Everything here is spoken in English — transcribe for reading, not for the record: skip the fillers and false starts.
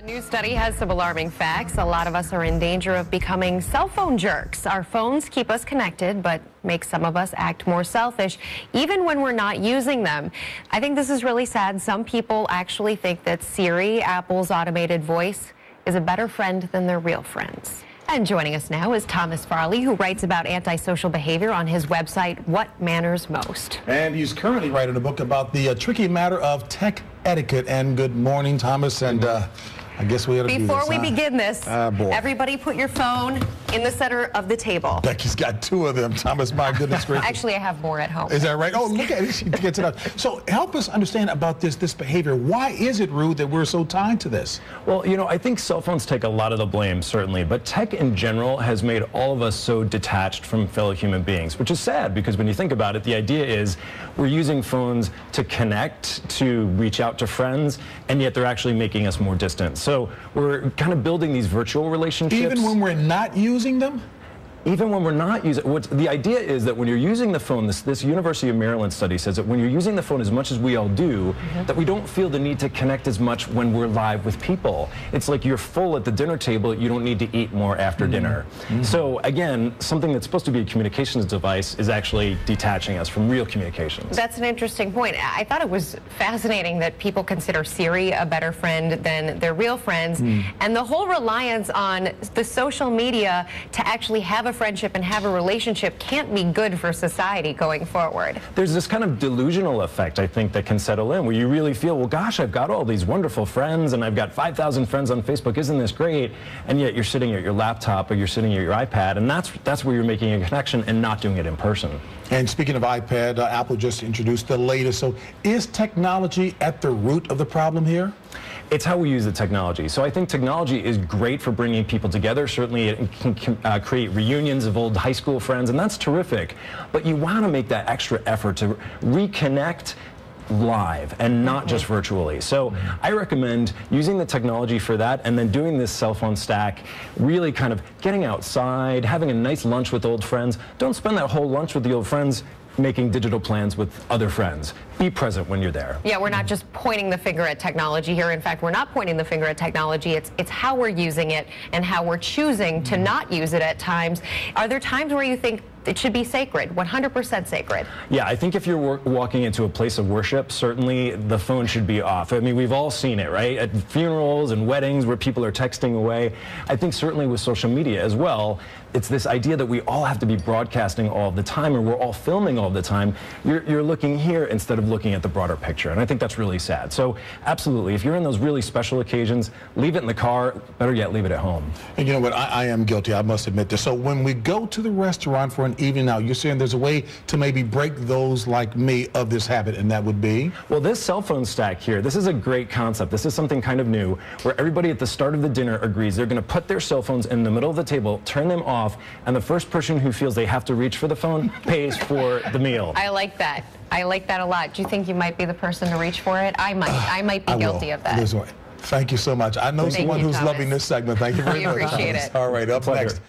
A new study has some alarming facts. A lot of us are in danger of becoming cell phone jerks. Our phones keep us connected, but make some of us act more selfish, even when we're not using them. I think this is really sad. Some people actually think that Siri, Apple's automated voice, is a better friend than their real friends. And joining us now is Thomas Farley, who writes about antisocial behavior on his website, What Matters Most. And he's currently writing a book about the tricky matter of tech etiquette. And good morning, Thomas. And I guess we ought to do this. Before we begin this, everybody put your phone in the center of the table. Becky's got two of them, Thomas. My goodness gracious. Actually, I have more at home. Is that right? Oh, look at it. She gets it up. So help us understand about this behavior. Why is it rude that we're so tied to this? Well, you know, I think cell phones take a lot of the blame, certainly. But tech in general has made all of us so detached from fellow human beings, which is sad because when you think about it, the idea is we're using phones to connect, to reach out to friends, and yet they're actually making us more distant. So we're kind of building these virtual relationships. Even when we're not using them? Even when we're not using the idea is that when you're using the phone, this University of Maryland study says that when you're using the phone as much as we all do, that we don't feel the need to connect as much when we're live with people. It's like you're full at the dinner table, you don't need to eat more after dinner. So again, something that's supposed to be a communications device is actually detaching us from real communications. That's an interesting point. I thought it was fascinating that people consider Siri a better friend than their real friends, and the whole reliance on the social media to actually have a friendship and have a relationship can't be good for society going forward. There's this kind of delusional effect, I think, that can settle in where you really feel, well, gosh, I've got all these wonderful friends and I've got 5,000 friends on Facebook. Isn't this great? And yet you're sitting at your laptop or you're sitting at your iPad, and that's where you're making a connection and not doing it in person. And speaking of iPad, Apple just introduced the latest. So is technology at the root of the problem here? It's how we use the technology. So I think technology is great for bringing people together. Certainly it can create reunions of old high school friends, and that's terrific. But you want to make that extra effort to reconnect live and not just virtually. So I recommend using the technology for that and then doing this cell phone stack, really kind of getting outside, having a nice lunch with old friends. Don't spend that whole lunch with the old friends making digital plans with other friends. Be present when you're there. Yeah, we're not just pointing the finger at technology here. In fact, we're not pointing the finger at technology. It's how we're using it and how we're choosing to not use it at times. Are there times where you think it should be sacred, 100% sacred? Yeah, I think if you're walking into a place of worship, certainly the phone should be off. I mean, we've all seen it, right? At funerals and weddings where people are texting away. I think certainly with social media as well, it's this idea that we all have to be broadcasting all the time or we're all filming all the time. You're looking here instead of looking at the broader picture, and I think that's really sad. So absolutely, if you're in those really special occasions, leave it in the car, better yet, leave it at home. And you know what, I am guilty, I must admit this. So when we go to the restaurant for an evening out, you're saying there's a way to maybe break those like me of this habit, and that would be? Well, this cell phone stack here, this is a great concept. This is something kind of new, where everybody at the start of the dinner agrees they're going to put their cell phones in the middle of the table, turn them off, and the first person who feels they have to reach for the phone pays for the meal. I like that. I like that a lot. Do you think you might be the person to reach for it? I might be guilty of that. Thank you so much. I know someone who's loving this segment. Thank you very much. We appreciate it. All right, up next.